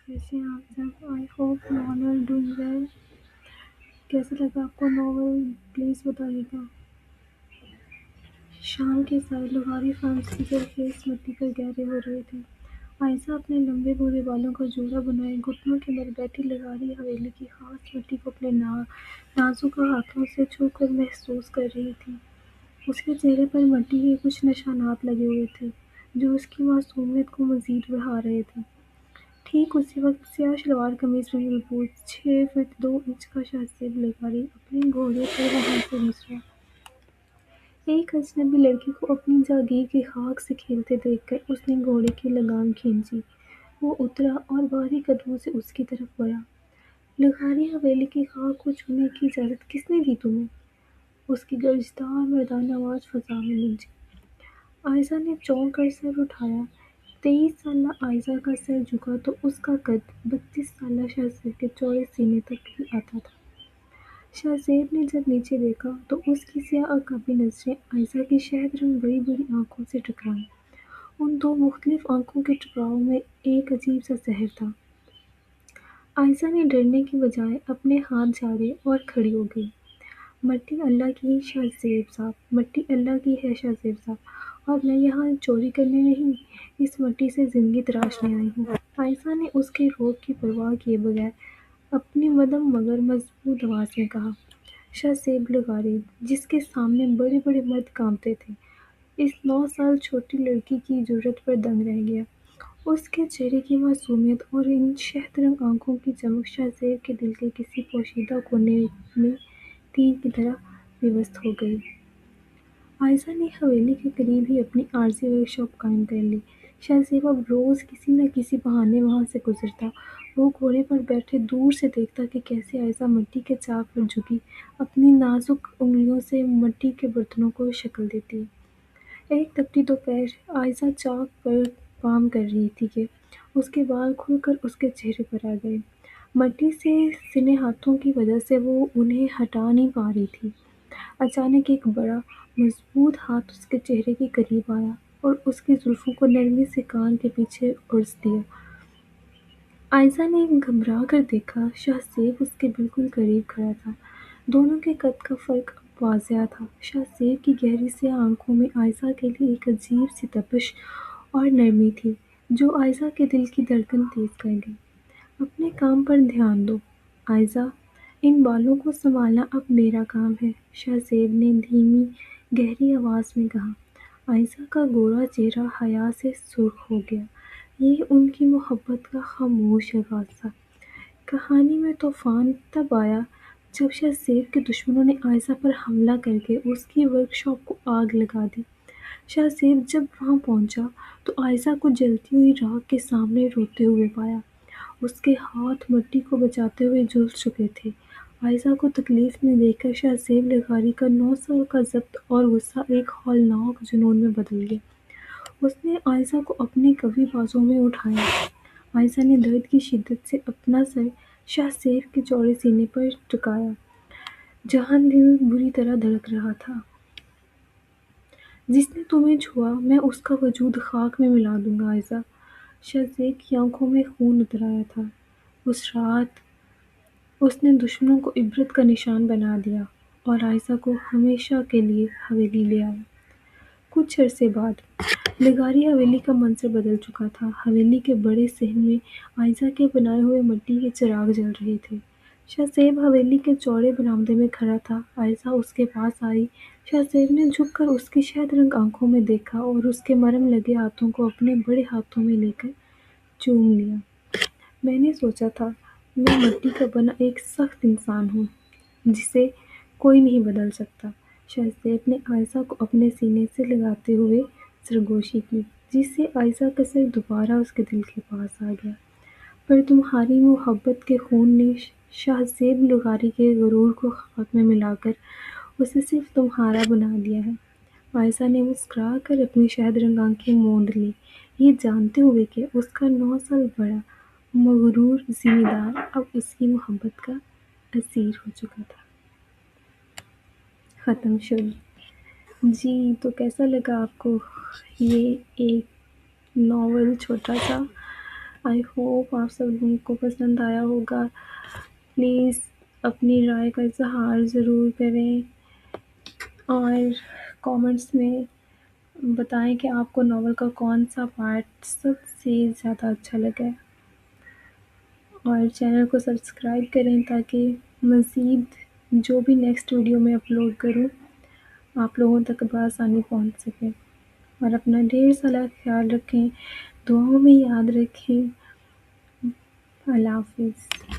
कैसे हैं आप सब? I hope you all are doing well. कैसा लगा आपको नॉवल? प्लीज़ बताइएगा। शाम के साथ लुहारी फार्म्स की सरफेस मिट्टी पर गहरे हो रहे थे। आयशा अपने लंबे भूरे बालों का जोड़ा बनाए घुटनों के बल बैठी लुहारी हवेली की खास मिट्टी को अपने नाजुक हाथों से छूकर महसूस कर रही थी। उसके चेहरे पर मिट्टी के कुछ निशानात लगे हुए थे, जो उसकी मासूमियत को मज़ीद बढ़ा रहे थे। ठीक उसी वक्त स्याह शलवार कमीज में मलबूस 6 फीट 2 इंच का शाहजेब लुगारी अपने घोड़े पर वहां से गुजरा। एक अजनबी लड़की को अपनी जागीर की खाक से खेलते देखकर उसने घोड़े की लगाम खींची। वो उतरा और भारी कदमों से उसकी तरफ बढ़ा। लुगारी हवेली की खाक को छूने की इजाजत किसने दी तुम्हें? उसकी गर्जदार मर्दाना आवाज फजा में गूंजी। आयशा ने चौंक कर सर उठाया। 23 साला आयशा का सर झुका तो उसका कद 32 साला शाहजेब के चौड़े सीने तक ही आता था। शाहजेब ने जब नीचे देखा तो उसकी स्याह अकाबी नजरें आयशा की शहद रंग बड़ी बड़ी आंखों से टकराईं। उन दो मुख्तलिफ आंखों के टकराव में एक अजीब सा जहर था। आयशा ने डरने की बजाय अपने हाथ झाड़े और खड़ी हो गई। मट्टी अल्लाह की है शाहजेब साहब, मट्टी अल्लाह की है शाहजेब साहब, और मैं यहाँ चोरी करने नहीं, इस मट्टी से ज़िंदगी तराशने आई हूँ। आयशा ने उसके रोब की परवाह किए बगैर अपनी मदम मगर मजबूत आवाज़ में कहा। शाहजेब लुगारी, जिसके सामने बड़े बड़े मर्द कांपते थे, इस 9 साल छोटी लड़की की जुर्रत पर दंग रह गया। उसके चेहरे की मासूमियत और इन शहद-रंग आँखों की चमक शाहजेब के दिल के किसी पोशीदा कोने में तीर की तरह पिवस्त हो गई। आयशा ने हवेली के करीब ही अपनी आरज़ी वर्कशॉप कायम कर ली। शाहजेब अब रोज़ किसी न किसी बहाने वहाँ से गुज़रता। वो घोड़े पर बैठे दूर से देखता कि कैसे आयशा मिट्टी के चाक पर झुकी अपनी नाजुक उँगलियों से मिट्टी के बर्तनों को शक्ल देती है। एक तपती दोपहर आयशा चाक पर काम कर रही थी कि उसके बाल खुलकर उसके चेहरे पर आ गए। मिट्टी से सिने हाथों की वजह से वो उन्हें हटा नहीं पा रही थी। अचानक एक बड़ा, मज़बूत हाथ उसके चेहरे के करीब आया और उसकी जुल्फ़ों को नरमी से कान के पीछे उलझ दिया। आयशा ने घबरा कर देखा, शाहजेब उसके बिल्कुल करीब खड़ा था। दोनों के कद का फ़र्क अब वाज़ेह था। शाहजेब की गहरी सी आँखों में आयशा के लिए एक अजीब-सी तपिश और नरमी थी, जो आयशा के दिल की धड़कन तेज़ कर गई। अपने काम पर ध्यान दो, आयशा। इन बालों को सँभालना अब मेरा काम है, शाहजेब ने धीमी, गहरी आवाज़ में कहा। आयशा का गोरा चेहरा हया से सुर्ख हो गया। ये उनकी मोहब्बत का खामोश आगाज़ था। कहानी में तूफ़ान तब आया जब शाहजेब के दुश्मनों ने आयशा पर हमला करके उसकी वर्कशॉप को आग लगा दी। शाहजेब जब वहाँ पहुँचा तो आयशा को जलती हुई राख के सामने रोते हुए पाया। उसके हाथ मिट्टी को बचाते हुए झुलस चुके थे। आयशा को तकलीफ में देखकर शाहजेब लुगारी का 9 साल का ज़ब्त और गुस्सा एक हौलनाक जुनून में बदल गया। उसने आयशा को अपनी कवी बाजों में उठाया। आयशा ने दर्द की शिद्दत से अपना सर शाहजेब के चौड़े सीने पर टिकाया, जहाँ दिल बुरी तरह धड़क रहा था। जिसने तुम्हें छुआ, मैं उसका वजूद खाक में मिला दूंगा आयशा। शाहजेब की आंखों में खून उतर आया था। उस रात उसने दुश्मनों को इबरत का निशान बना दिया और आयशा को हमेशा के लिए हवेली ले आया। कुछ अरसे बाद लुगारी हवेली का मंजर बदल चुका था। हवेली के बड़े सहन में आयशा के बनाए हुए मिट्टी के चिराग जल रहे थे। शाहजेब हवेली के चौड़े बरामदे में खड़ा था। आयशा उसके पास आई। शाहजेब ने झुककर उसकी शहद-रंग आँखों में देखा और उसके मरहम लगे हाथों को अपने बड़े हाथों में लेकर चूम लिया। मैंने सोचा था, मैं मिट्टी का बना एक सख्त इंसान हूँ, जिसे कोई नहीं बदल सकता। शाहजेब ने आयशा को अपने सीने से लगाते हुए सरगोशी की, जिससे आयशा का सर दोबारा उसके दिल के पास आ गया। पर तुम्हारी मोहब्बत के खून ने शाहजेब लुगारी के गुरूर को खाक में मिलाकर उसे सिर्फ तुम्हारा बना दिया है। आयशा ने मुस्कुरा कर अपनी शहद-रंग आँखें मूंद लीं, ये जानते हुए कि उसका 9 साल बड़ा, मगरूर ज़िम्मेदार अब उसकी मोहब्बत का असीर हो चुका था। ख़त्म शुरू। जी, तो कैसा लगा आपको ये एक नॉवल छोटा-सा? आई होप आप सब लोगों को पसंद आया होगा। प्लीज़ अपनी राय का इज़हार ज़रूर करें और कमेंट्स में बताएँ कि आपको नॉवल का कौन-सा पार्ट सबसे ज़्यादा अच्छा लगा है। और चैनल को सब्सक्राइब करें ताकि मज़ीद जो भी नेक्स्ट वीडियो मैं अपलोड करूँ, आप लोगों तक बआसानी पहुँच सके। और अपना ढेर सारा ख़्याल रखें, दुआओं में याद रखें। अल्लाह हाफ़िज़।